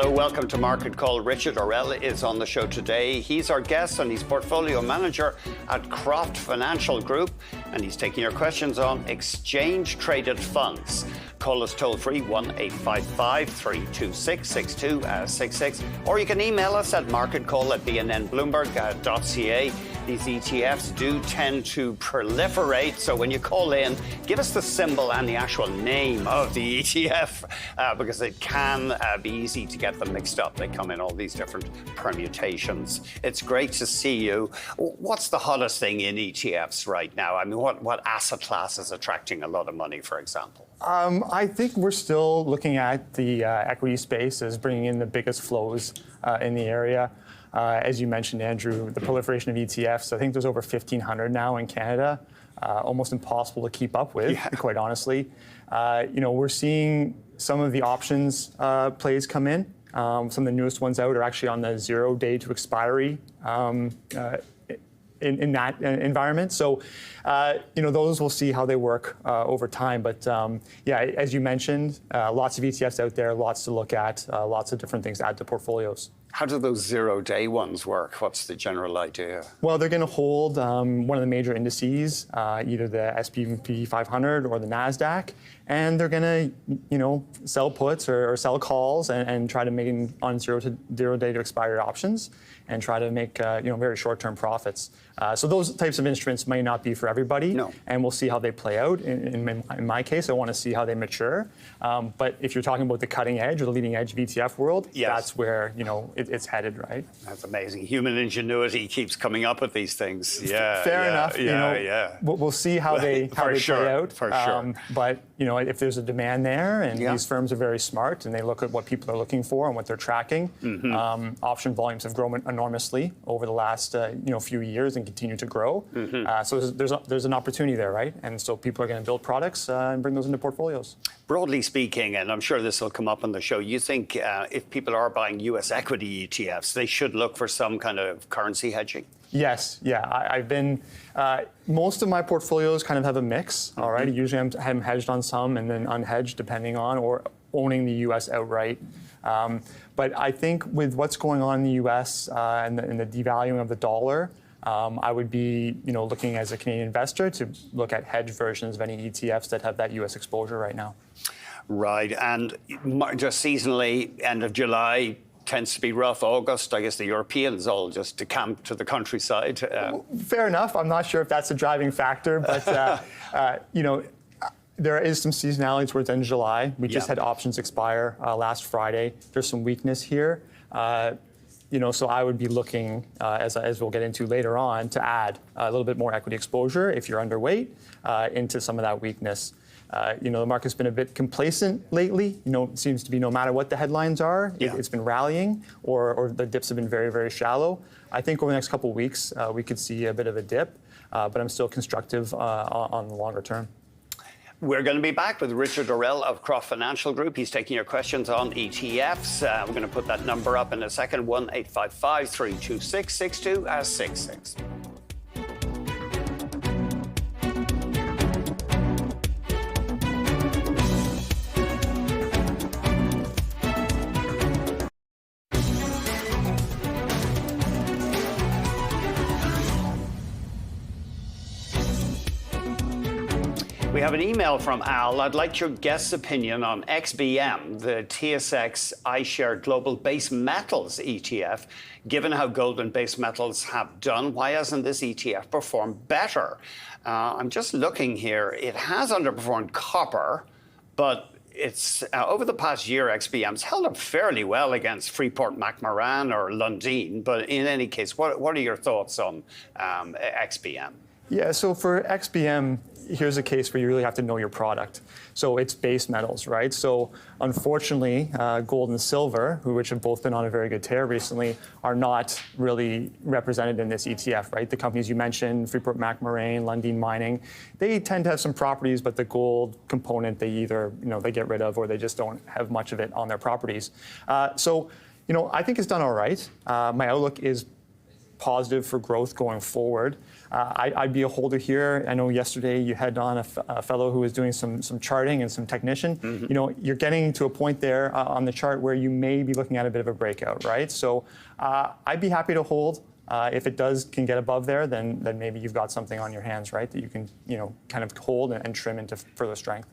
Hello, welcome to Market Call. Richard Orrell is on the show today. He's our guest and he's portfolio manager at Croft Financial Group, and he's taking your questions on exchange-traded funds. Call us toll-free, 1-855-326-6266, or you can email us at marketcall@bnnbloomberg.ca. These ETFs do tend to proliferate, so when you call in, give us the symbol and the actual name of the ETF, because it can be easy to get them mixed up. They come in all these different permutations. It's great to see you. What's the hottest thing in ETFs right now? I mean, what asset class is attracting a lot of money, for example? I think we're still looking at the equity space as bringing in the biggest flows in the area. As you mentioned, Andrew, the proliferation of ETFs, I think there's over 1,500 now in Canada. Almost impossible to keep up with, quite honestly. We're seeing some of the options plays come in. Some of the newest ones out are actually on the 0 day to expiry in that environment. So, those we'll see how they work over time. But as you mentioned, lots of ETFs out there, lots to look at, lots of different things to add to portfolios. How do those 0 day ones work? What's the general idea? Well, they're going to hold one of the major indices, either the S&P 500 or the NASDAQ, and they're going to, sell puts or sell calls and try to make on 0 day to expiry options and try to make very short-term profits. So those types of instruments may not be for everybody, and we'll see how they play out. In my case, I want to see how they mature. But if you're talking about the cutting edge or the leading edge of ETF world, that's where it's headed, right? That's amazing. Human ingenuity keeps coming up with these things. Fair enough. We'll see how they play out. For sure. But if there's a demand there, and these firms are very smart, and they look at what people are looking for and what they're tracking, option volumes have grown enormously over the last few years and continue to grow. So there's an opportunity there, right? And so people are going to build products and bring those into portfolios. Broadly speaking, and I'm sure this will come up on the show, you think if people are buying U.S. equity ETFs, they should look for some kind of currency hedging? Yes, I've been, most of my portfolios kind of have a mix, all right? Usually I'm hedged on some and then unhedged depending on, or owning the U.S. outright. But I think with what's going on in the U.S. And the devaluing of the dollar, I would be, looking as a Canadian investor to look at hedge versions of any ETFs that have that U.S. exposure right now. Right, and just seasonally, end of July tends to be rough. August, I guess the Europeans all just decamp to the countryside. Fair enough. I'm not sure if that's a driving factor, but there is some seasonality towards the end of July. We just had options expire last Friday. There's some weakness here. So I would be looking, as we'll get into later on, to add a little bit more equity exposure if you're underweight into some of that weakness. The market's been a bit complacent lately. It seems to be no matter what the headlines are, it's been rallying, or the dips have been very, very shallow. I think over the next couple of weeks, we could see a bit of a dip, but I'm still constructive on the longer term. We're going to be back with Richard Orrell of Croft Financial Group. He's taking your questions on ETFs. We're going to put that number up in a second, 1-855-326-6266. We have an email from Al. I'd like your guest's opinion on XBM, the TSX iShares Global Base Metals ETF. Given how gold and base metals have done, why hasn't this ETF performed better? I'm just looking here. It has underperformed copper, but it's over the past year, XBM's held up fairly well against Freeport-McMoRan or Lundin. But in any case, what are your thoughts on XBM? Yeah, so for XBM, here's a case where you really have to know your product. So it's base metals, right? So unfortunately, gold and silver, which have both been on a very good tear recently, are not really represented in this ETF, right? The companies you mentioned, Freeport-McMoRan, Lundin Mining, they tend to have some properties, but the gold component, they either, they get rid of, or they just don't have much of it on their properties. I think it's done all right. My outlook is positive for growth going forward. I'd be a holder here. I know yesterday you had on a fellow who was doing some charting and some technician. You know, you're getting to a point there on the chart where you may be looking at a bit of a breakout, right? So I'd be happy to hold. If it can get above there, then maybe you've got something on your hands, right, that you can, you know, kind of hold and trim into further strength.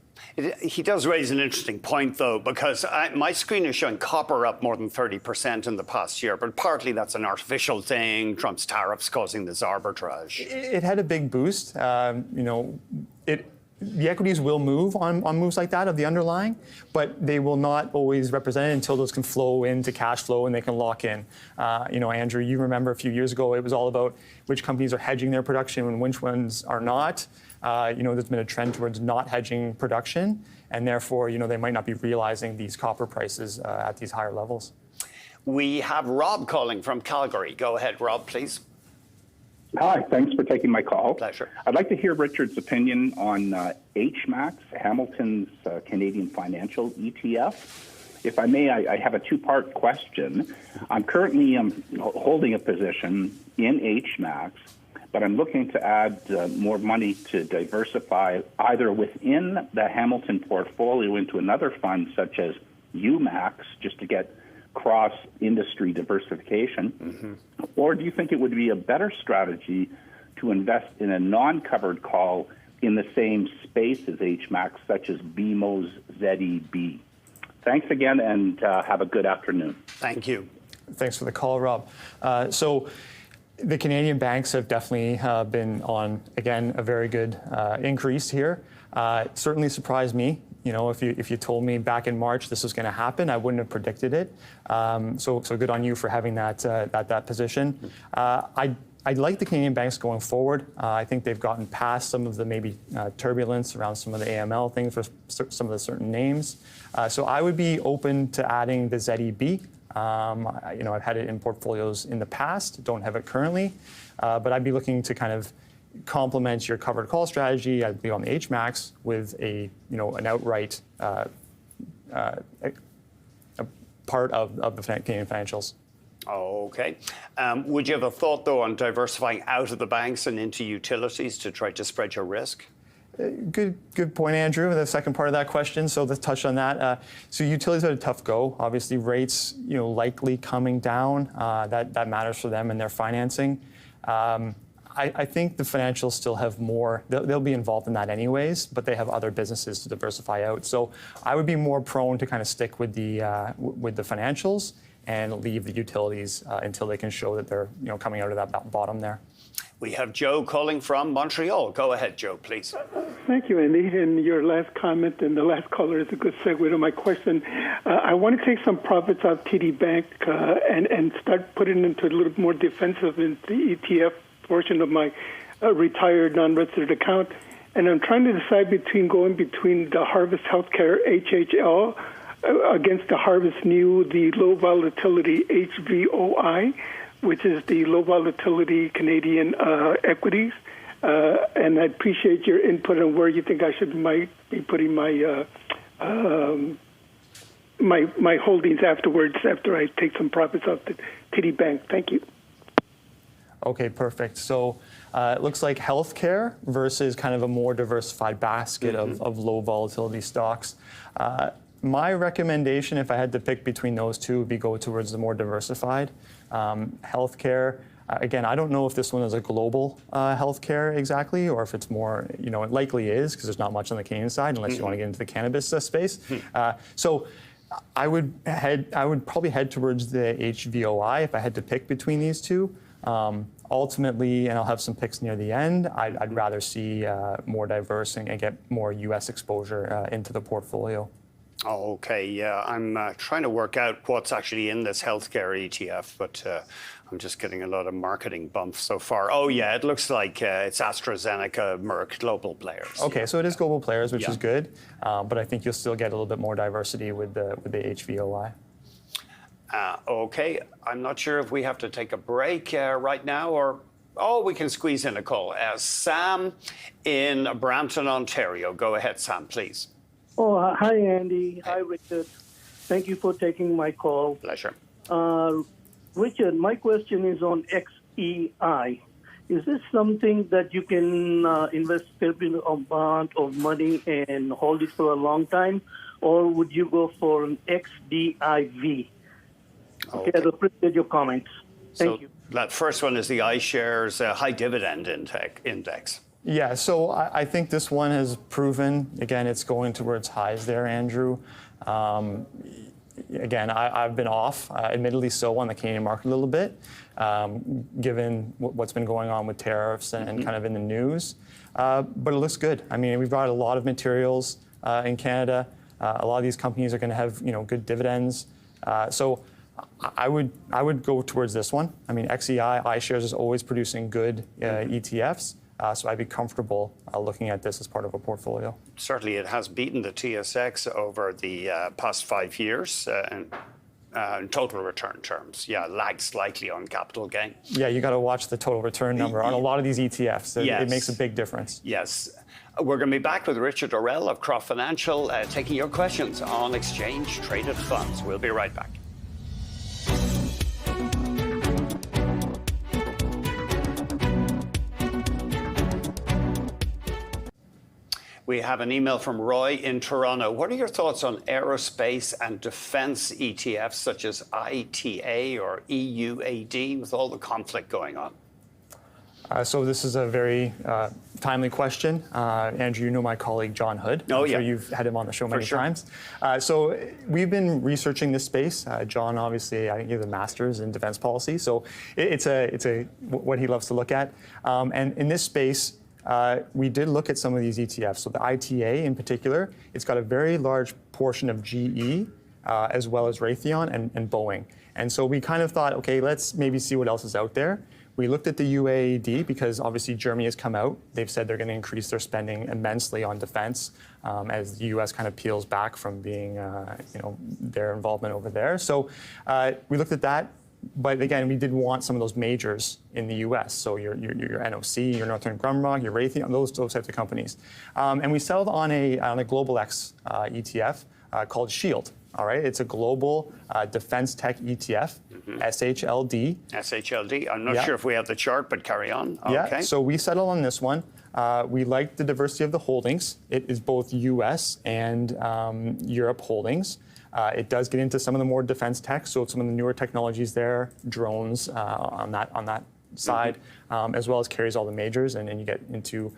He does raise an interesting point, though, because my screen is showing copper up more than 30% in the past year, but partly that's an artificial thing. Trump's tariffs causing this arbitrage. It had a big boost. You know, the equities will move on moves like that of the underlying, but they will not always represent it until those can flow into cash flow and they can lock in. You know, Andrew, you remember a few years ago, it was all about which companies are hedging their production and which ones are not. You know, there's been a trend towards not hedging production, and therefore, you know, they might not be realizing these copper prices at these higher levels. We have Rob calling from Calgary. Go ahead, Rob, please. Hi, thanks for taking my call. Pleasure. I'd like to hear Richard's opinion on HMAX, Hamilton's Canadian Financial ETF. If I may, I have a two-part question. I'm currently holding a position in HMAX, but I'm looking to add more money to diversify either within the Hamilton portfolio into another fund such as UMAX, just to get cross-industry diversification, or do you think it would be a better strategy to invest in a non-covered call in the same space as HMAX, such as BMO's ZEB? Thanks again, and have a good afternoon. Thank you. Thanks for the call, Rob. So the Canadian banks have definitely been on, again, a very good increase here. It certainly surprised me. You know, if you told me back in March this was going to happen, I wouldn't have predicted it. So good on you for having that position. I'd like the Canadian banks going forward. I think they've gotten past some of the maybe turbulence around some of the AML things for some of the certain names. So I would be open to adding the ZEB. You know, I've had it in portfolios in the past, don't have it currently, but I'd be looking to kind of complement your covered call strategy, I believe, on the HMAX with an outright a part of the Canadian financials. Okay. Would you have a thought, though, on diversifying out of the banks and into utilities to try to spread your risk? Good point, Andrew. The second part of that question, so let's touch on that. So utilities had a tough go. Obviously, rates, you know, likely coming down. That matters for them and their financing. I think the financials still have more. They'll be involved in that anyways, but they have other businesses to diversify out. So I would be more prone to kind of stick with the financials and leave the utilities until they can show that they're, you know, coming out of that bottom there. We have Joe calling from Montreal. Go ahead, Joe, please. Thank you, Andy. And your last comment and the last caller is a good segue to my question. I want to take some profits off TD Bank and start putting into a little more defensive in the ETF portion of my retired non-registered account. And I'm trying to decide between the Harvest Healthcare HHL against the Harvest New, the low volatility HVOI, which is the low volatility Canadian equities. And I appreciate your input on where you think I might be putting my holdings afterwards, after I take some profits off the TD Bank. Thank you. Okay, perfect. So it looks like healthcare versus kind of a more diversified basket of low volatility stocks. My recommendation, if I had to pick between those two, would be go towards the more diversified. Healthcare, again, I don't know if this one is a global healthcare exactly, or if it's more, you know, it likely is, because there's not much on the Canadian side, unless you want to get into the cannabis space. So I would probably head towards the HVOI if I had to pick between these two. Ultimately, and I'll have some picks near the end, I'd rather see more diverse and get more U.S. exposure into the portfolio. Okay, yeah, I'm trying to work out what's actually in this healthcare ETF, but I'm just getting a lot of marketing bumps so far. Oh, yeah, it looks like it's AstraZeneca, Merck, global players. Okay, so it is global players, which is good, but I think you'll still get a little bit more diversity with the HVOI. Okay, I'm not sure if we have to take a break right now, or we can squeeze in a call. Sam in Brampton, Ontario. Go ahead, Sam, please. Oh, hi, Andy. Hi, Richard. Thank you for taking my call. Pleasure. Richard, my question is on XEI. Is this something that you can invest a fair amount of money and hold it for a long time, or would you go for an XDIV? Okay, I appreciate your comments. Thank you. That first one is the iShares High Dividend Index. Yeah, so I think this one has proven, again, it's going towards highs there, Andrew. Again, I've been off, admittedly so, on the Canadian market a little bit, given what's been going on with tariffs and kind of in the news. But it looks good. I mean, we've got a lot of materials in Canada. A lot of these companies are going to have, good dividends. So I would go towards this one. I mean, XEI, iShares is always producing good ETFs. So I'd be comfortable looking at this as part of a portfolio. Certainly, it has beaten the TSX over the past 5 years in total return terms. Yeah, lagged slightly on capital gain. Yeah, you got to watch the total return number on a lot of these ETFs. It makes a big difference. Yes. We're going to be back with Richard Orrell of Croft Financial, taking your questions on exchange-traded funds. We'll be right back. We have an email from Roy in Toronto. What are your thoughts on aerospace and defense ETFs such as ITA or EUAD with all the conflict going on? So this is a very timely question. Andrew, you know my colleague John Hood. I'm sure you've had him on the show many times. So we've been researching this space. John, obviously, I think he has a master's in defense policy. So it's what he loves to look at. And in this space, we did look at some of these ETFs. So the ITA in particular, it's got a very large portion of GE as well as Raytheon and Boeing. And so we kind of thought, okay, let's maybe see what else is out there. We looked at the UAD because obviously Germany has come out. They've said they're going to increase their spending immensely on defense as the U.S. kind of peels back from being, their involvement over there. So we looked at that. But again, we did want some of those majors in the U.S. So your NOC, your Northrop Grumman, your Raytheon, those types of companies. And we settled on a Global X ETF called SHIELD. All right, it's a global defense tech ETF, SHLD. SHLD. I'm not sure if we have the chart, but carry on. Okay. Yeah. So we settled on this one. We like the diversity of the holdings. It is both U.S. and Europe holdings. It does get into some of the more defense tech, so some of the newer technologies there, drones on that side, as well as carries all the majors, and then you get into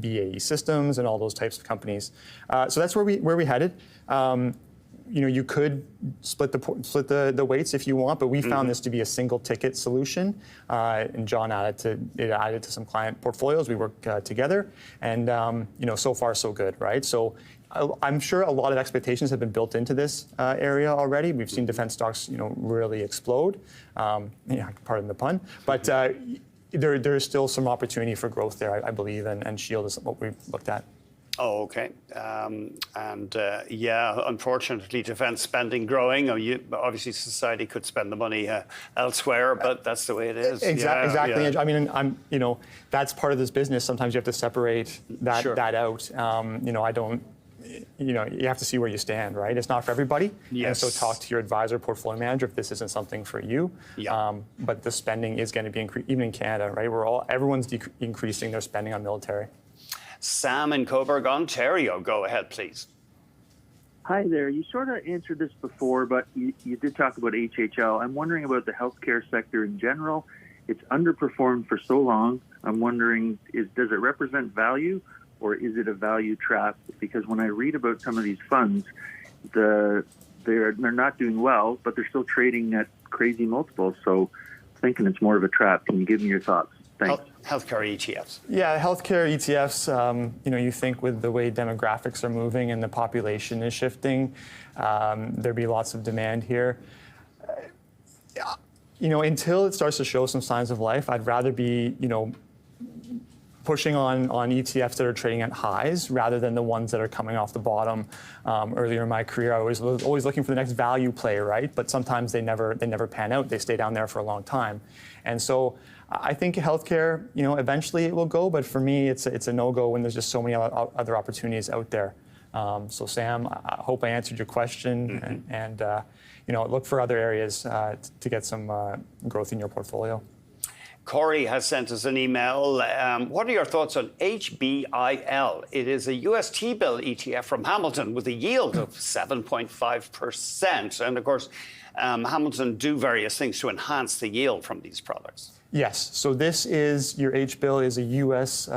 BAE Systems and all those types of companies. So that's where we headed. You could split the weights if you want, but we found this to be a single ticket solution. And John added to some client portfolios. We work together, and so far so good, right? So I'm sure a lot of expectations have been built into this area already. We've seen defense stocks, really explode. Pardon the pun, but there is still some opportunity for growth there, I believe, and SHIELD is what we've looked at. Oh, okay. Unfortunately, defense spending growing. Obviously, society could spend the money elsewhere, but that's the way it is. Exactly. Yeah. I mean, that's part of this business. Sometimes you have to separate that out. I don't. You have to see where you stand, right? It's not for everybody. Yes. And so talk to your advisor, portfolio manager, if this isn't something for you. Yeah. But the spending is going to be even in Canada, right? Everyone's increasing their spending on military. Sam in Coburg, Ontario. Go ahead, please. Hi there. You sort of answered this before, but you did talk about HHL. I'm wondering about the healthcare sector in general. It's underperformed for so long. I'm wondering, does it represent value, or is it a value trap? Because when I read about some of these funds, they're not doing well, but they're still trading at crazy multiples. So I'm thinking it's more of a trap. Can you give me your thoughts? Thanks. Healthcare ETFs. Yeah, healthcare ETFs, you think with the way demographics are moving and the population is shifting, there'd be lots of demand here. Until it starts to show some signs of life, I'd rather be, pushing on ETFs that are trading at highs rather than the ones that are coming off the bottom. Earlier in my career, I was always looking for the next value play, right? But sometimes they never pan out. They stay down there for a long time. And so I think healthcare, eventually it will go, but for me, it's a no-go when there's just so many other opportunities out there. So Sam, I hope I answered your question, and look for other areas to get some growth in your portfolio. Corey has sent us an email. What are your thoughts on HBIL? It is a US T-bill ETF from Hamilton with a yield of 7.5%. And of course, Hamilton do various things to enhance the yield from these products. Yes. So this is your H-bill is a US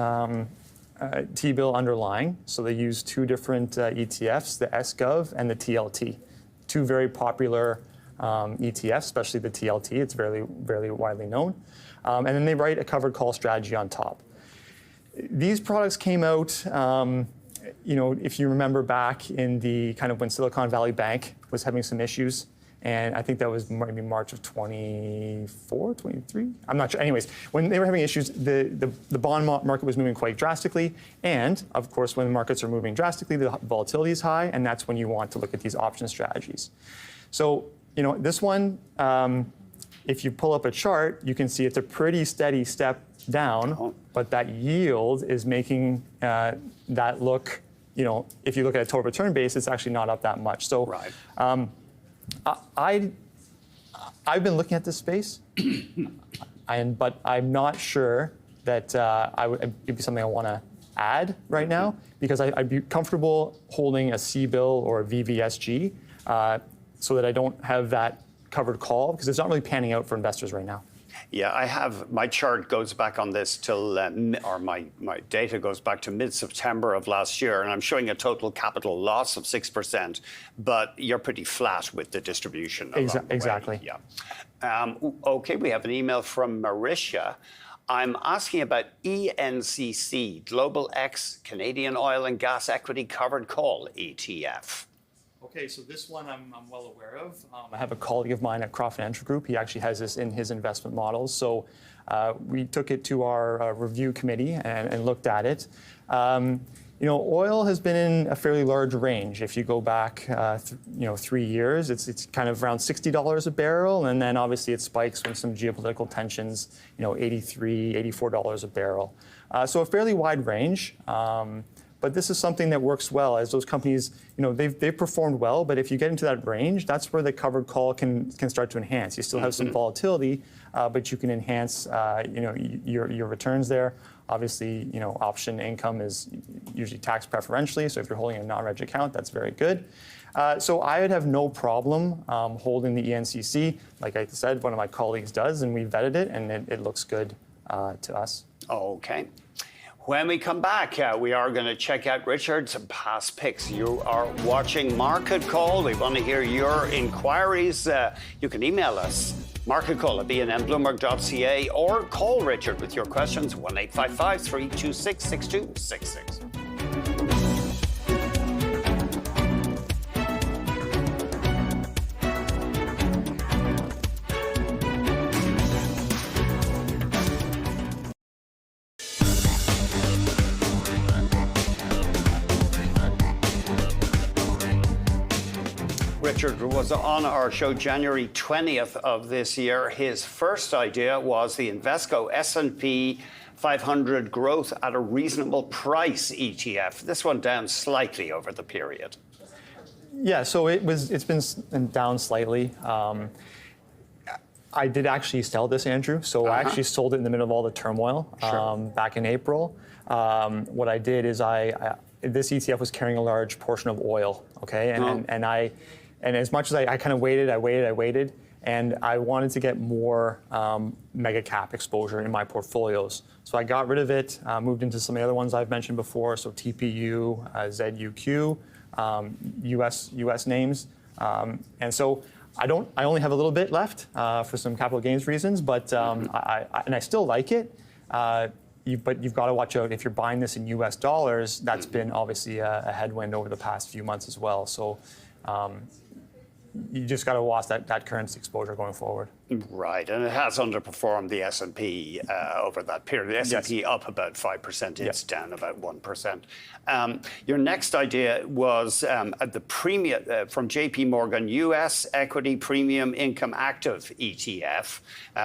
T-bill underlying. So they use two different ETFs, the SGov and the TLT. Two very popular ETFs, especially the TLT. It's very, very widely known. And then they write a covered call strategy on top. These products came out, if you remember back in the kind of when Silicon Valley Bank was having some issues, and I think that was maybe March of 24, 23? I'm not sure. Anyways, when they were having issues, the bond market was moving quite drastically. And of course, when the markets are moving drastically, the volatility is high, and that's when you want to look at these option strategies. So, this one, if you pull up a chart, you can see it's a pretty steady step down, but that yield is making that look, if you look at a total return base, it's actually not up that much. So right. I've been looking at this space, but I'm not sure that it'd be something I want to add right now, because I'd be comfortable holding a C-bill or a VVSG so that I don't have that covered call, because it's not really panning out for investors right now. Yeah, I have, my chart goes back on this till, or my data goes back to mid-September of last year, and I'm showing a total capital loss of 6%, but you're pretty flat with the distribution. Exactly. Yeah. Okay, we have an email from Marisha. I'm asking about ENCC, Global X Canadian Oil and Gas Equity Covered Call ETF. Okay, so this one I'm well aware of. I have a colleague of mine at Croft Financial Group. He actually has this in his investment models. So we took it to our review committee and looked at it. Oil has been in a fairly large range. If you go back, 3 years, it's kind of around $60 a barrel, and then obviously it spikes when some geopolitical tensions, $83, $84 a barrel. So a fairly wide range. But this is something that works well as those companies, they've performed well, but if you get into that range, that's where the covered call can start to enhance. You still have some volatility, but you can enhance, your returns there. Obviously, option income is usually taxed preferentially, so if you're holding a non-reg account, that's very good. So I would have no problem holding the ENCC. Like I said, one of my colleagues does, and we vetted it, and it looks good to us. Okay. When we come back, we are going to check out Richard's past picks. You are watching Market Call. We want to hear your inquiries. You can email us, marketcall@bnnbloomberg.ca, or call Richard with your questions, 1-855-326-6266. Richard was on our show January 20th of this year. His first idea was the Invesco S&P 500 Growth at a Reasonable Price ETF. This one down slightly over the period. Yeah, so it's been down slightly. I did actually sell this, Andrew. So I actually sold it in the middle of all the turmoil back in April. What I did is this ETF was carrying a large portion of oil, okay? And as much as I kind of waited, and I wanted to get more mega cap exposure in my portfolios. So I got rid of it, moved into some of the other ones I've mentioned before, so TPU, ZUQ, US names. And so I only have a little bit left for some capital gains reasons, but I still like it. But you've got to watch out if you're buying this in US dollars. That's been obviously a headwind over the past few months as well. So you just got to watch that currency exposure going forward. Right, and it has underperformed the S&P over that period. The S&P up about 5%, it's down about 1%. Your next idea was the premium from JP Morgan, US Equity Premium Income Active ETF.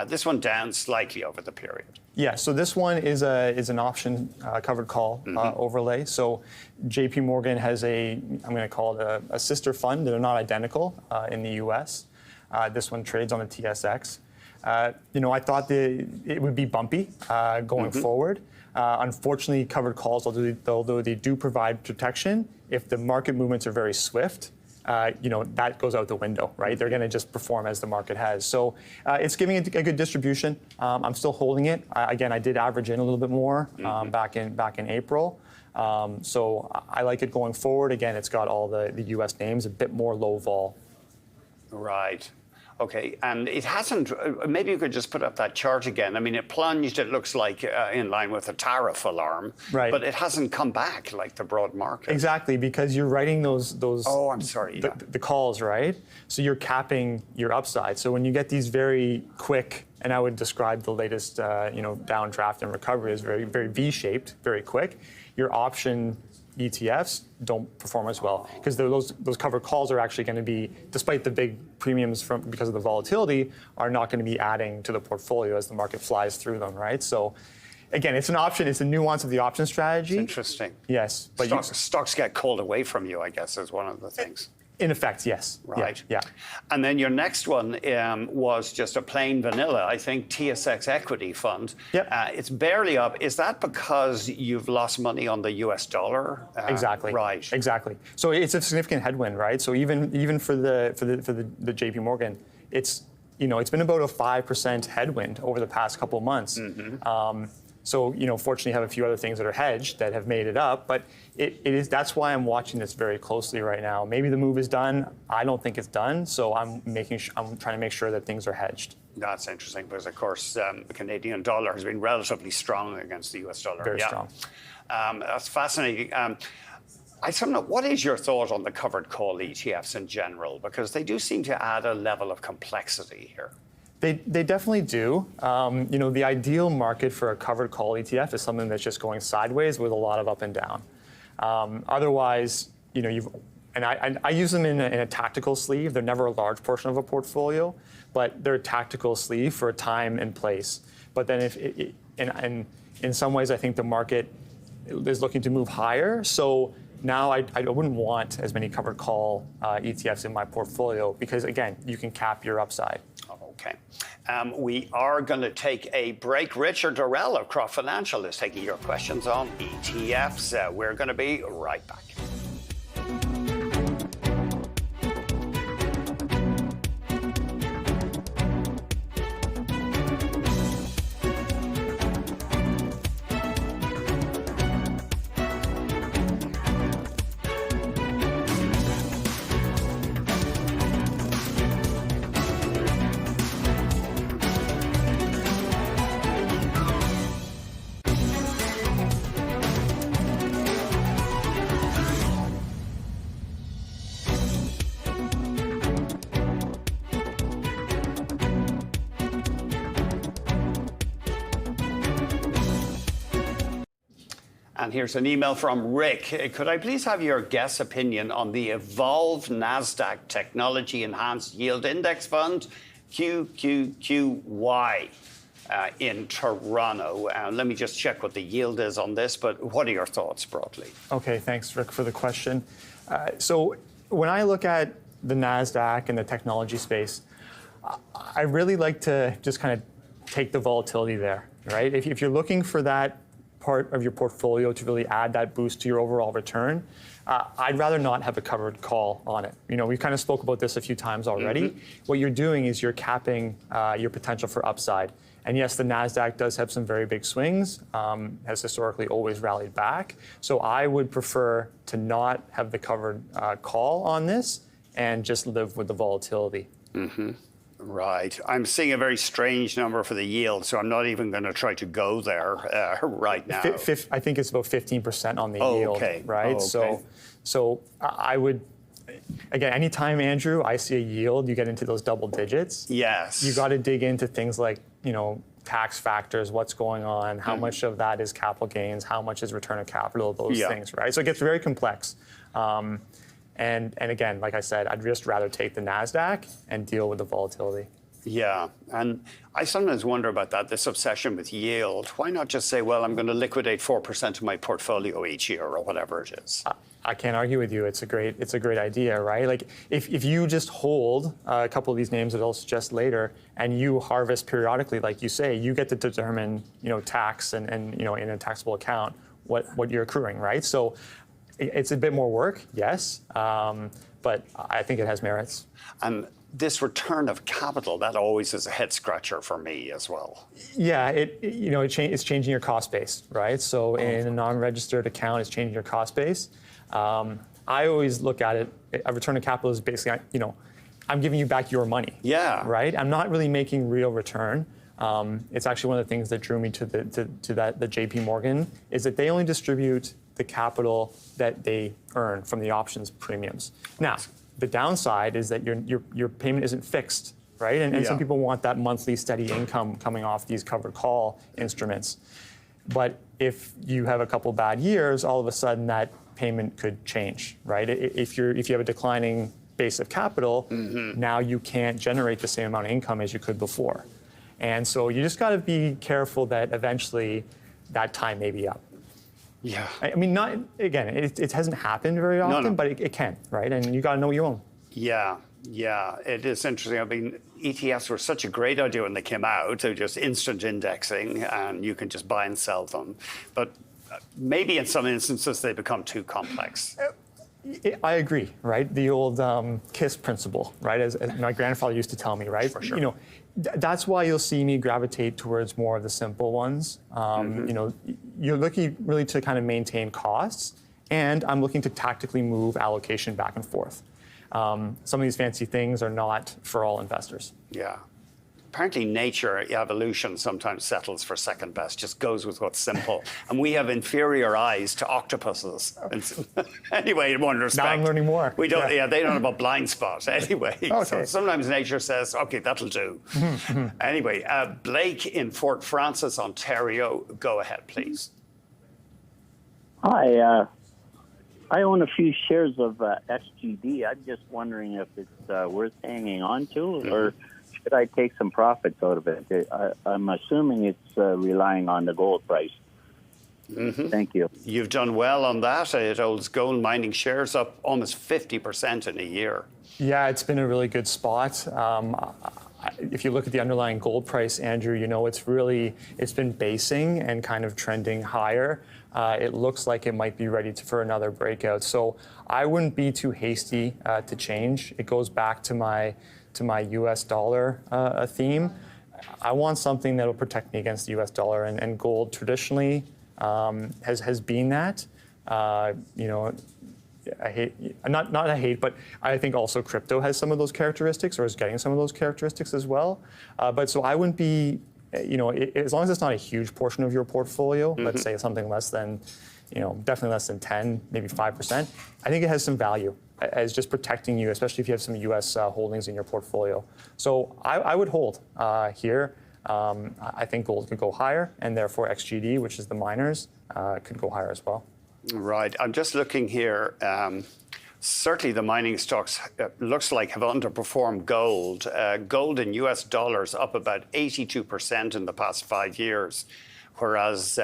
This one down slightly over the period. Yeah, so this one is an option covered call overlay. So JP Morgan has I'm going to call it a sister fund. They're not identical in the US. This one trades on the TSX. I thought it would be bumpy going forward. Unfortunately, covered calls, although they do provide protection, if the market movements are very swift, that goes out the window, right? They're going to just perform as the market has. So it's giving it a good distribution. I'm still holding it. Again, I did average in a little bit more back in April. So I like it going forward. Again, it's got all the U.S. names, a bit more low vol. Right. Okay, and it hasn't, maybe you could just put up that chart again. I mean, it plunged, it looks like, in line with a tariff alarm. Right. But it hasn't come back like the broad market. Exactly, because you're writing those Oh, I'm sorry. the calls, right? So you're capping your upside. So when you get these very quick, and I would describe the latest downdraft and recovery as very, very V-shaped, very quick, your option ETFs don't perform as well because those covered calls are actually going to be, despite the big premiums because of the volatility, are not going to be adding to the portfolio as the market flies through them, right? So again, it's an option. It's a nuance of the option strategy. It's interesting. Yes. But stocks get called away from you, I guess, is one of the things. In effect, yes. Right. Yeah. And then your next one was just a plain vanilla, I think, TSX equity fund. Yep. It's barely up. Is that because you've lost money on the US dollar? Exactly. Right. Exactly. So it's a significant headwind, right? So even for the JP Morgan, it's been about a 5% headwind over the past couple of months. So, fortunately, I have a few other things that are hedged that have made it up, but that's why I'm watching this very closely right now. Maybe the move is done. I don't think it's done, so I'm trying to make sure that things are hedged. That's interesting because, of course, the Canadian dollar has been relatively strong against the US dollar. Very strong. That's fascinating. What is your thought on the covered call ETFs in general? Because they do seem to add a level of complexity here. They definitely do. The ideal market for a covered call ETF is something that's just going sideways with a lot of up and down. Otherwise, I use them in a tactical sleeve. They're never a large portion of a portfolio, but they're a tactical sleeve for a time and place. But then in some ways, I think the market is looking to move higher. So now I wouldn't want as many covered call ETFs in my portfolio because, again, you can cap your upside. Okay. We are going to take a break. Richard Orrell of Croft Financial is taking your questions on ETFs. We're going to be right back. And here's an email from Rick. Could I please have your guess opinion on the Evolve NASDAQ Technology Enhanced Yield Index Fund, QQQY, in Toronto? Let me just check what the yield is on this, but what are your thoughts broadly? Okay, thanks, Rick, for the question. So when I look at the NASDAQ and the technology space, I really like to just kind of take the volatility there, right? If you're looking for that part of your portfolio to really add that boost to your overall return, I'd rather not have a covered call on it. We kind of spoke about this a few times already. What you're doing is you're capping your potential for upside. And yes, the NASDAQ does have some very big swings, has historically always rallied back. So I would prefer to not have the covered call on this and just live with the volatility. Right. I'm seeing a very strange number for the yield, so I'm not even going to try to go there right now. I think it's about 15% on the yield, right? Okay. So I would, again, anytime, Andrew, I see a yield, you get into those double digits. Yes. You got to dig into things like, tax factors, what's going on, how much of that is capital gains, how much is return of capital, those things, right? So it gets very complex. And again, like I said, I'd just rather take the NASDAQ and deal with the volatility. Yeah, and I sometimes wonder about that, this obsession with yield. Why not just say, well, I'm going to liquidate 4% of my portfolio each year or whatever it is? I can't argue with you. It's a great idea, right? Like if you just hold a couple of these names that I'll suggest later, and you harvest periodically, like you say, you get to determine, tax and in a taxable account what you're accruing, right? So it's a bit more work, yes, but I think it has merits. And this return of capital, that always is a head scratcher for me as well. Yeah, it's changing your cost base, right? So in a non-registered account, it's changing your cost base. I always look at it, a return of capital is basically, I'm giving you back your money. Yeah. Right? I'm not really making real return. It's actually one of the things that drew me to the JP Morgan is that they only distribute the capital that they earn from the options premiums. Now, the downside is that your payment isn't fixed, right? And some people want that monthly steady income coming off these covered call instruments. But if you have a couple bad years, all of a sudden that payment could change, right? If you have a declining base of capital, now you can't generate the same amount of income as you could before. And so you just got to be careful that eventually that time may be up. Yeah. I mean, not again, it hasn't happened very often, but it can, right? And you got to know your own. Yeah, it is interesting. I mean, ETFs were such a great idea when they came out. They're just instant indexing, and you can just buy and sell them. But maybe in some instances they become too complex. I agree, right? The old KISS principle, right? As my grandfather used to tell me, right? For sure. That's why you'll see me gravitate towards more of the simple ones. You're looking really to kind of maintain costs, and I'm looking to tactically move allocation back and forth. Some of these fancy things are not for all investors. Yeah. Apparently nature, evolution sometimes settles for second best, just goes with what's simple. And we have inferior eyes to octopuses. Anyway, in one respect. Now I'm learning more. We don't, they don't have a blind spot anyway. Okay. So sometimes nature says, okay, that'll do. Anyway, Blake in Fort Francis, Ontario, go ahead, please. Hi, I own a few shares of XGD. I'm just wondering if it's worth hanging on to, or should I take some profits out of it? I'm assuming it's relying on the gold price. Thank you. You've done well on that. It holds gold mining shares up almost 50% in a year. Yeah, it's been a really good spot. If you look at the underlying gold price, Andrew, it's been basing and kind of trending higher. It looks like it might be ready for another breakout. So I wouldn't be too hasty to change. It goes back to my US dollar theme. I want something that will protect me against the US dollar, and gold traditionally has been that. I hate, but I think also crypto has some of those characteristics, or is getting some of those characteristics as well. But so I wouldn't be, as long as it's not a huge portion of your portfolio, let's say something less than, definitely less than 10, maybe 5%, I think it has some value as just protecting you, especially if you have some US holdings in your portfolio. So I would hold here. I think gold could go higher, and therefore XGD, which is the miners, could go higher as well. Right. I'm just looking here. Certainly the mining stocks looks like have underperformed gold. Gold in US dollars up about 82% in the past 5 years, whereas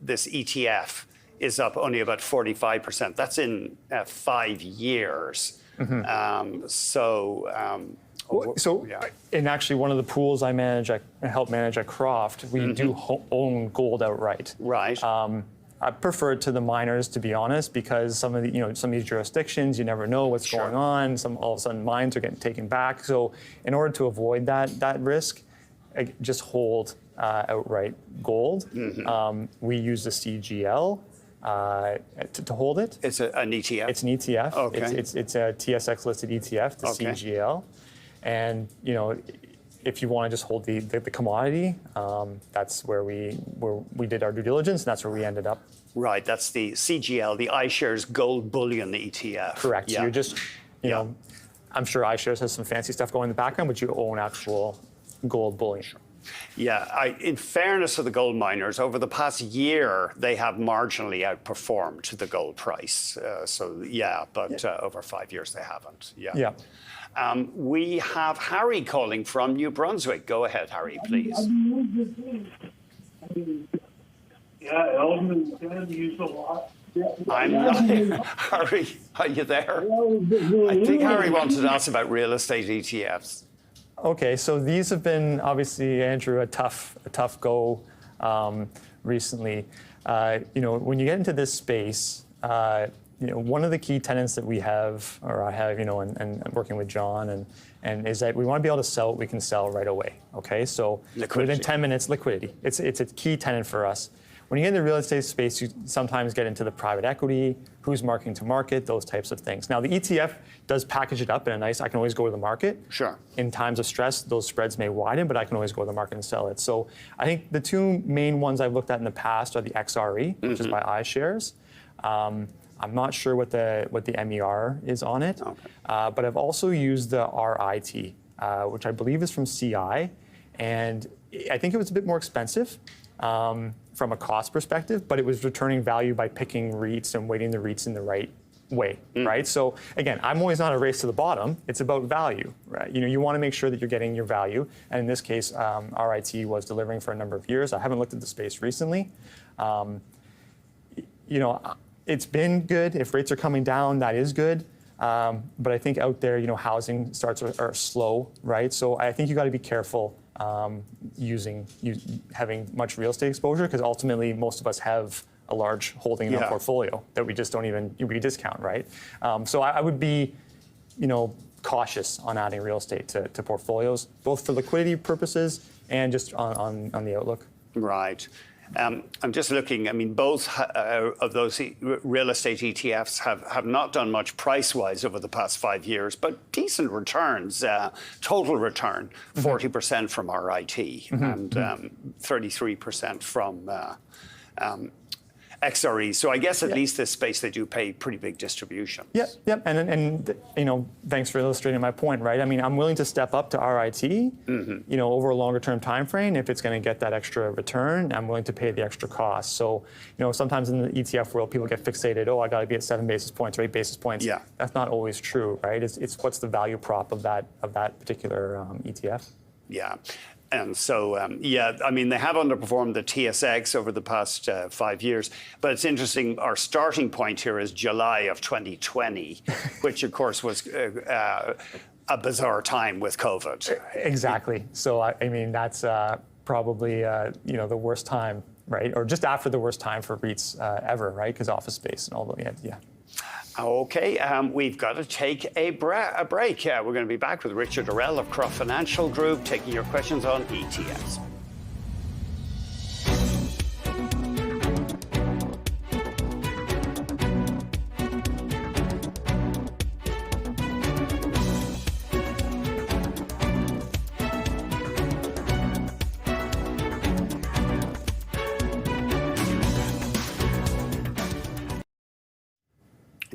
this ETF is up only about 45%. That's in 5 years. In actually one of the pools I help manage at Croft, we do own gold outright. Right. I prefer it to the miners, to be honest, because some of these jurisdictions, you never know what's going on. All of a sudden mines are getting taken back. So in order to avoid that risk, just hold outright gold. We use the CGL to hold it. It's an ETF? It's an ETF. Okay. It's a TSX listed ETF, the CGL. And if you want to just hold the commodity, that's where we did our due diligence, and that's where we ended up. Right, that's the CGL, the iShares Gold Bullion ETF. Correct. Yeah. So you're just, I'm sure iShares has some fancy stuff going in the background, but you own actual gold bullion. Yeah, in fairness to the gold miners, over the past year, they have marginally outperformed the gold price. But over 5 years, they haven't. Yeah. We have Harry calling from New Brunswick. Go ahead, Harry, please. Yeah, Elgin can use a lot. I'm not. Harry, are you there? I think Harry wanted to ask about real estate ETFs. Okay, so these have been obviously, Andrew, a tough go recently. When you get into this space, one of the key tenets that we have, or I have, and working with John, and is that we want to be able to sell what we can sell right away. Okay, so liquidity. Within 10 minutes, liquidity. It's a key tenet for us. When you get in the real estate space, you sometimes get into the private equity, who's marking to market, those types of things. Now, the ETF does package it up in a nice, I can always go to the market. Sure. In times of stress, those spreads may widen, but I can always go to the market and sell it. So I think the two main ones I've looked at in the past are the XRE, which is by iShares. I'm not sure what the MER is on it, okay. But I've also used the RIT, which I believe is from CI, and I think it was a bit more expensive from a cost perspective, but it was returning value by picking REITs and weighting the REITs in the right way, right? So again, I'm always not a race to the bottom. It's about value, right? You want to make sure that you're getting your value, and in this case, RIT was delivering for a number of years. I haven't looked at the space recently. It's been good. If rates are coming down, that is good. But I think out there, housing starts are slow, right? So I think you got to be careful having much real estate exposure, because ultimately most of us have a large holding in our portfolio that we just don't even discount, right? So I would be, cautious on adding real estate to portfolios, both for liquidity purposes and just on the outlook. Right. I'm just looking, both of those real estate ETFs have not done much price-wise over the past 5 years, but decent returns. Total return, 40% from RIT and 33% from XRE. So I guess at least this space, they do pay pretty big distributions. Yep. And thanks for illustrating my point, right? I'm willing to step up to RIT, over a longer term time frame if it's going to get that extra return. I'm willing to pay the extra cost. So, sometimes in the ETF world, people get fixated. Oh, I got to be at 7 basis points or 8 basis points. Yeah. That's not always true, right? It's what's the value prop of that particular ETF. Yeah. And so, they have underperformed the TSX over the past 5 years. But it's interesting, our starting point here is July of 2020, which, of course, was a bizarre time with COVID. Exactly. So, that's probably, the worst time, right? Or just after the worst time for REITs ever, right? Because office space and all that, yeah. Okay, we've got to take a break. We're going to be back with Richard Orrell of Croft Financial Group, taking your questions on ETFs.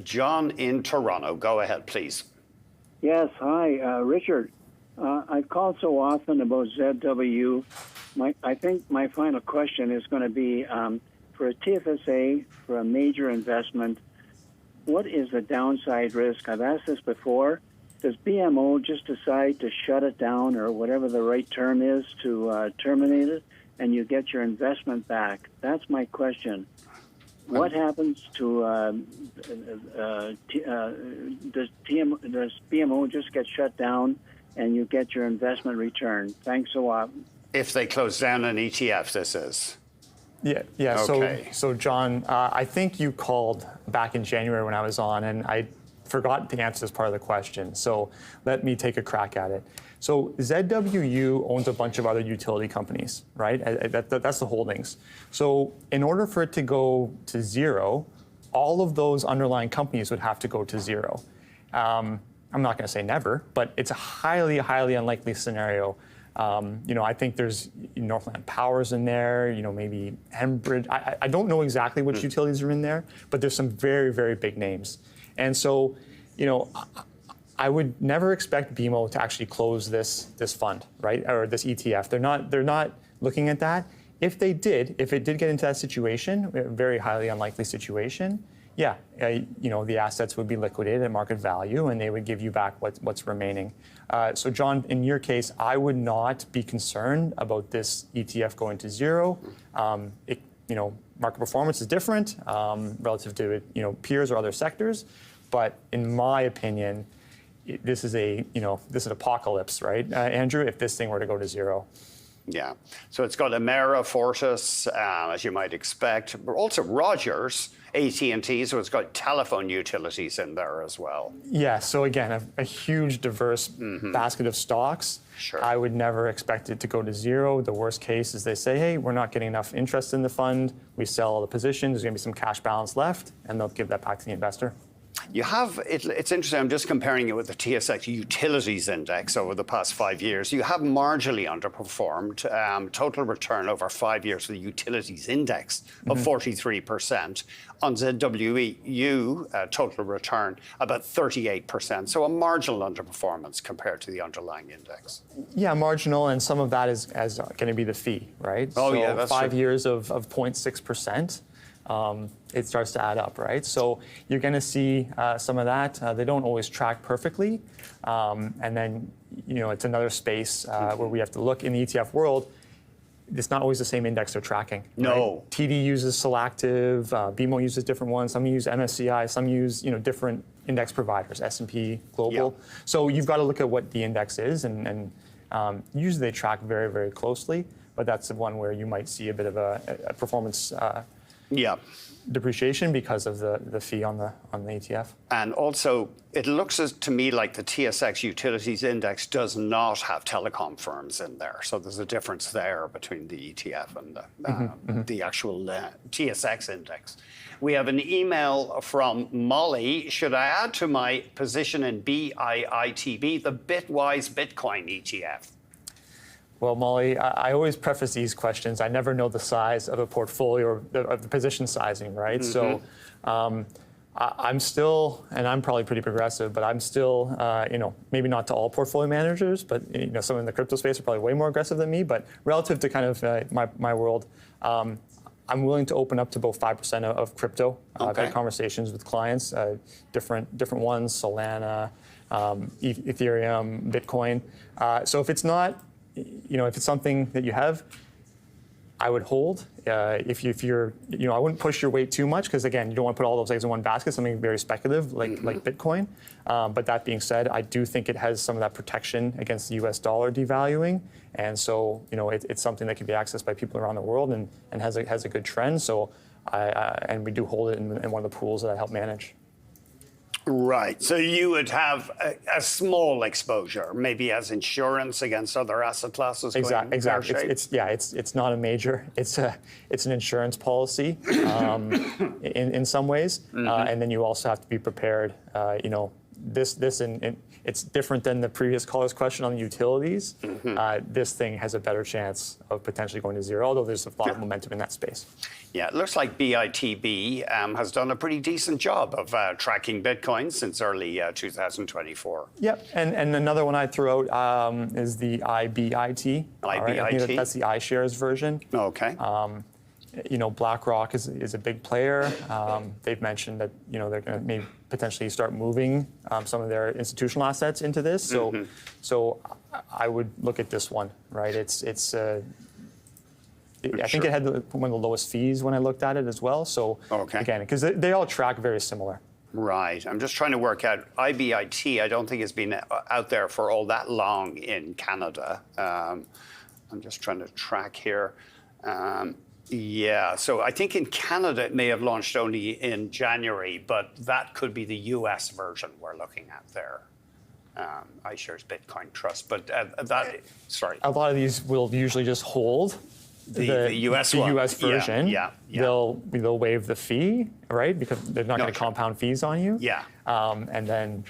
John in Toronto, go ahead, please. Yes, hi, Richard. I've called so often about ZW. I think my final question is going to be for a TFSA, for a major investment, what is the downside risk? I've asked this before. Does BMO just decide to shut it down, or whatever the right term is, to terminate it, and you get your investment back? That's my question. What happens to, does BMO just get shut down and you get your investment return? Thanks a lot. If they close down an ETF, this is. Yeah. Okay. So John, I think you called back in January when I was on, and I forgot to answer this part of the question. So let me take a crack at it. So ZWU owns a bunch of other utility companies, right? That's the holdings. So in order for it to go to zero, all of those underlying companies would have to go to zero. I'm not going to say never, but it's a highly, highly unlikely scenario. I think there's Northland Power's in there, maybe Enbridge. I don't know exactly which utilities are in there, but there's some very, very big names. And so, I would never expect BMO to actually close this fund, right, or this ETF. They're not looking at that. If it did get into that situation, a very highly unlikely situation, the assets would be liquidated at market value, and they would give you back what's remaining. So, John, in your case, I would not be concerned about this ETF going to zero. Market performance is different relative to peers or other sectors, but in my opinion, this is an apocalypse, right, Andrew? If this thing were to go to zero. Yeah. So it's got Emera, Fortis, as you might expect, but also Rogers, AT&T, so it's got telephone utilities in there as well. Yeah, so again, a huge diverse basket of stocks. Sure. I would never expect it to go to zero. The worst case is they say, hey, we're not getting enough interest in the fund. We sell all the positions. There's going to be some cash balance left, and they'll give that back to the investor. You have, it's interesting, I'm just comparing it with the TSX Utilities Index over the past 5 years. You have marginally underperformed. Total return over 5 years for the Utilities Index of 43%. On ZWU, total return about 38%. So a marginal underperformance compared to the underlying index. Yeah, marginal, and some of that is going to be the fee, right? Oh, so yeah, that's 5 true. years of 0.6%. It starts to add up, right? So you're going to see some of that. They don't always track perfectly. And then, it's another space where we have to look in the ETF world. It's not always the same index they're tracking. No. Right? TD uses Selective, BMO uses different ones. Some use MSCI, some use different index providers, S&P Global. Yeah. So you've got to look at what the index is, and usually they track very, very closely. But that's the one where you might see a bit of a performance depreciation because of the fee on the ETF. And also, it looks to me like the TSX Utilities Index does not have telecom firms in there. So there's a difference there between the ETF and the actual TSX index. We have an email from Molly. Should I add to my position in BIITB, the Bitwise Bitcoin ETF? Well, Molly, I always preface these questions. I never know the size of a portfolio or of the position sizing, right? So I'm still, and I'm probably pretty progressive, but I'm still, maybe not to all portfolio managers, but some in the crypto space are probably way more aggressive than me. But relative to kind of my world, I'm willing to open up to about 5% of crypto. I've had conversations with clients, different ones, Solana, Ethereum, Bitcoin. So if it's not, if it's something that you have, I would hold. If you're, I wouldn't push your weight too much because again, you don't want to put all those eggs in one basket. Something very speculative like Bitcoin. But that being said, I do think it has some of that protection against the U.S. dollar devaluing, and so it's something that can be accessed by people around the world and has a good trend. So and we do hold it in one of the pools that I help manage. Right. So you would have a small exposure, maybe as insurance against other asset classes. Exactly. It's not a major. It's an insurance policy in some ways, and then you also have to be prepared. It's different than the previous caller's question on the utilities. This thing has a better chance of potentially going to zero, although there's a lot of momentum in that space. Yeah, it looks like BITB has done a pretty decent job of tracking Bitcoin since early 2024. Yep, and another one I'd throw out is the IBIT. IBIT? I think that's the iShares version. Okay. BlackRock is a big player. They've mentioned that they're going to maybe potentially start moving some of their institutional assets into this. So I would look at this one, right? I think it had one of the lowest fees when I looked at it as well. So again, because they all track very similar. Right. I'm just trying to work out IBIT. I don't think it's been out there for all that long in Canada. I'm just trying to track here. So I think in Canada it may have launched only in January, but that could be the US version we're looking at there. iShares Bitcoin Trust, but sorry. A lot of these will usually just hold the US version. Yeah. They'll waive the fee, right? Because they're not going to compound fees on you. Yeah. And then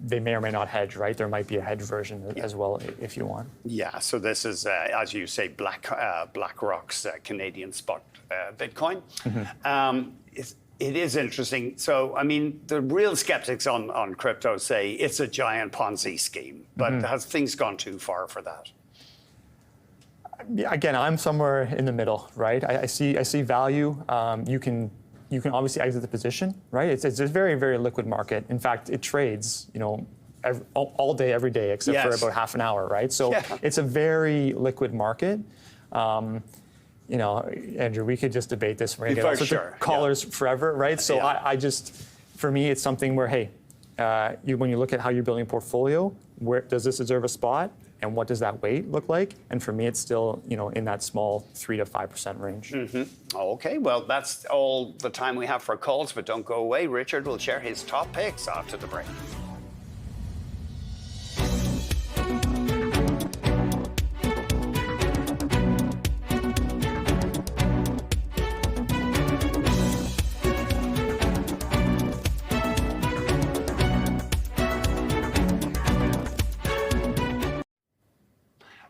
they may or may not hedge, right? There might be a hedge version as well if you want. Yeah, so this is, as you say, BlackRock's Canadian spot Bitcoin. It is interesting. So, I mean, the real skeptics on crypto say it's a giant Ponzi scheme, but has things gone too far for that? Again, I'm somewhere in the middle, right? I see value. You can you can obviously exit the position, right? It's a very, very liquid market. In fact, it trades, all day, every day, except for about half an hour, right? So it's a very liquid market. Andrew, we could just debate this. We're going to get callers forever, right? So I just, for me, it's something where, hey, when you look at how you're building a portfolio, where does this deserve a spot? And what does that weight look like? And for me, it's still, in that small 3 to 5% range. Okay, well, that's all the time we have for calls, but don't go away. Richard will share his top picks after the break.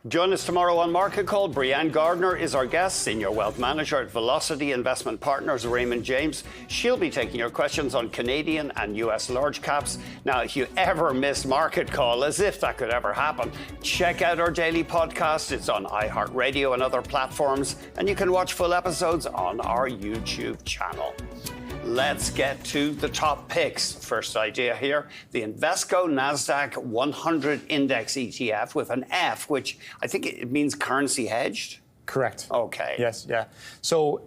Join us tomorrow on Market Call. Brianne Gardner is our guest, Senior Wealth Manager at Velocity Investment Partners, Raymond James. She'll be taking your questions on Canadian and US large caps. Now, if you ever missed Market Call, as if that could ever happen, check out our daily podcast. It's on iHeartRadio and other platforms, and you can watch full episodes on our YouTube channel. Let's get to the top picks. First idea here, the Invesco NASDAQ 100 Index ETF with an F, which I think it means currency hedged? Correct. Okay. Yes, yeah. So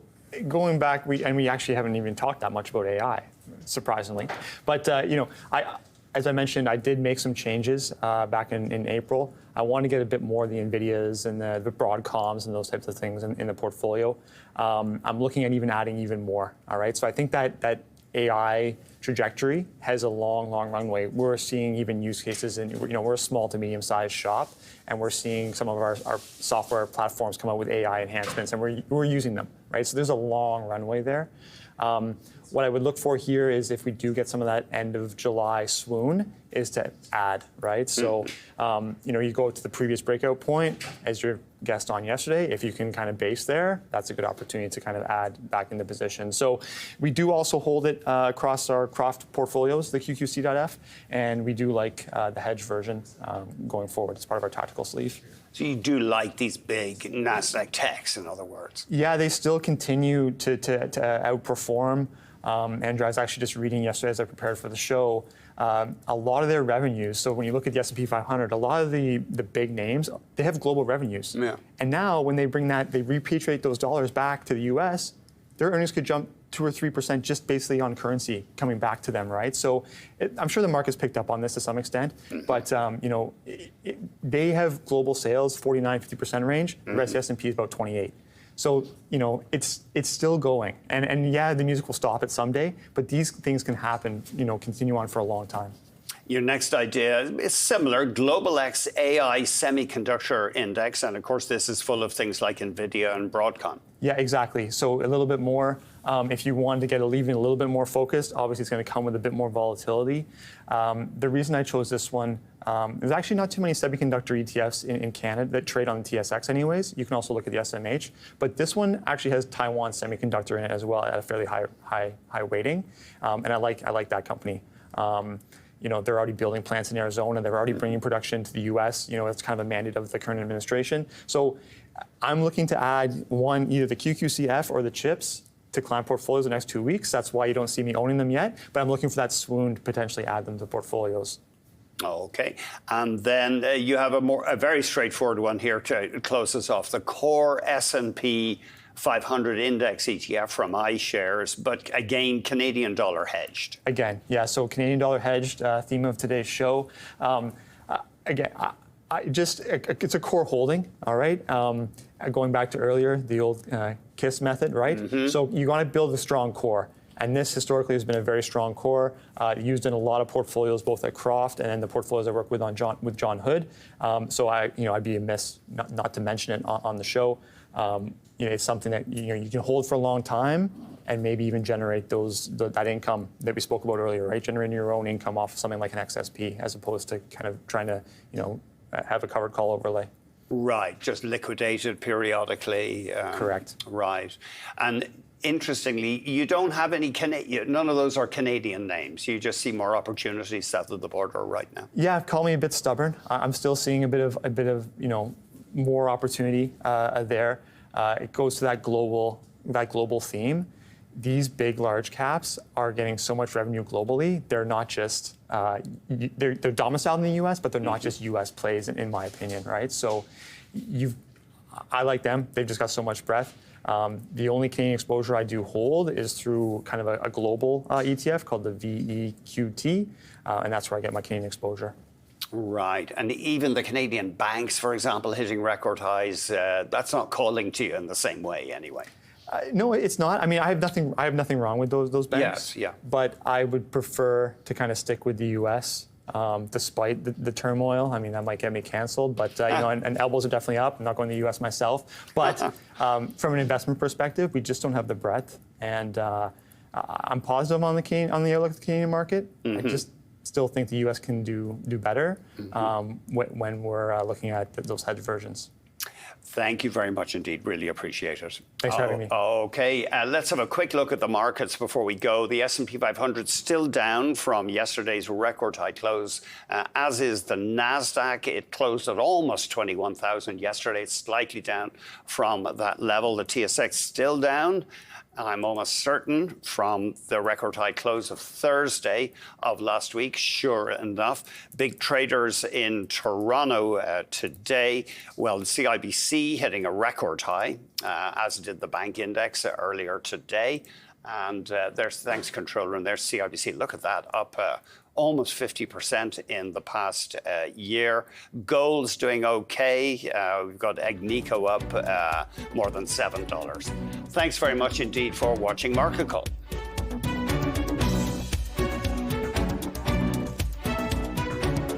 going back, we actually haven't even talked that much about AI, surprisingly. But, as I mentioned, I did make some changes back in April. I want to get a bit more of the NVIDIAs and the Broadcoms and those types of things in the portfolio. I'm looking at adding even more, all right? So I think that AI trajectory has a long, long runway. We're seeing even use cases, and we're a small to medium-sized shop, and we're seeing some of our software platforms come out with AI enhancements, and we're using them, right? So there's a long runway there. What I would look for here is if we do get some of that end of July swoon, is to add, right? So, you go to the previous breakout point, as your guest on yesterday. If you can kind of base there, that's a good opportunity to kind of add back into position. So we do also hold it across our Croft portfolios, the QQC.F, and we do like the hedge version going forward. It's part of our tactical sleeve. So you do like these big NASDAQ techs, in other words? Yeah, they still continue to outperform. Andrew, I was actually just reading yesterday as I prepared for the show, a lot of their revenues, so when you look at the S&P 500, a lot of the big names, they have global revenues. Yeah. And now when they repatriate those dollars back to the US, their earnings could jump 2 or 3% just basically on currency coming back to them, right? So I'm sure the market's picked up on this to some extent, but they have global sales 49-50% range. The rest of the S&P is about 28. So it's still going, and yeah, the music will stop at someday, but these things can happen, continue on for a long time. Your next idea is similar, Global X AI Semiconductor Index, and of course this is full of things like NVIDIA and Broadcom. Yeah, exactly. So a little bit more. If you wanted to get even a little bit more focused, obviously it's going to come with a bit more volatility. The reason I chose this one, there's actually not too many semiconductor ETFs in Canada that trade on the TSX anyways. You can also look at the SMH. But this one actually has Taiwan Semiconductor in it as well at a fairly high weighting. And I like that company. They're already building plants in Arizona. They're already bringing production to the U.S. It's kind of a mandate of the current administration. So I'm looking to add one, either the QQCF or the chips to client portfolios in the next 2 weeks. That's why you don't see me owning them yet. But I'm looking for that swoon to potentially add them to portfolios. Okay. And then you have a very straightforward one here to close us off. The core S&P 500 index ETF from iShares, but again, Canadian dollar hedged. Again, yeah, so Canadian dollar hedged, theme of today's show. Again, it's a core holding, all right? Going back to earlier, the old KISS method, right? So you want to build a strong core. And this historically has been a very strong core, used in a lot of portfolios, both at Croft and then the portfolios I work with with John Hood. So I'd be amiss not to mention it on the show. It's something that you can hold for a long time and maybe even generate that income that we spoke about earlier, right? Generating your own income off of something like an XSP, as opposed to kind of trying to have a covered call overlay. Right, just liquidated periodically. Correct. Right, and interestingly, you don't have any none of those are Canadian names. You just see more opportunities south of the border right now. Yeah, call me a bit stubborn. I'm still seeing a bit of more opportunity there. It goes to that global theme. these big, large caps are getting so much revenue globally. They're not just, they're domiciled in the US, but they're not just US plays, in my opinion, right? So I like them. They've just got so much breadth. The only Canadian exposure I do hold is through kind of a global ETF called the VEQT, and that's where I get my Canadian exposure. Right, and even the Canadian banks, for example, hitting record highs, that's not calling to you in the same way anyway. No, it's not. I mean, I have nothing wrong with those banks. Yes, yeah. But I would prefer to kind of stick with the U.S. Despite the turmoil. I mean, that might get me canceled, but you know, and elbows are definitely up. I'm not going to the U.S. myself, but from an investment perspective, we just don't have the breadth, and I'm positive on the outlook of the Canadian market. I just still think the U.S. can do better when we're looking at those hedge versions. Thank you very much indeed. Really appreciate it. Thanks for having me. Okay, let's have a quick look at the markets before we go. The S&P 500 still down from yesterday's record high close, as is the NASDAQ. It closed at almost 21,000 yesterday. It's slightly down from that level. The TSX still down. I'm almost certain from the record high close of Thursday of last week. Sure enough, big traders in Toronto today. Well, the CIBC hitting a record high, as did the bank index earlier today. And there's thanks controller and there's CIBC. Look at that, up almost 50% in the past year. Gold's doing okay. We've got Agnico up more than $7. Thanks very much indeed for watching Market Call.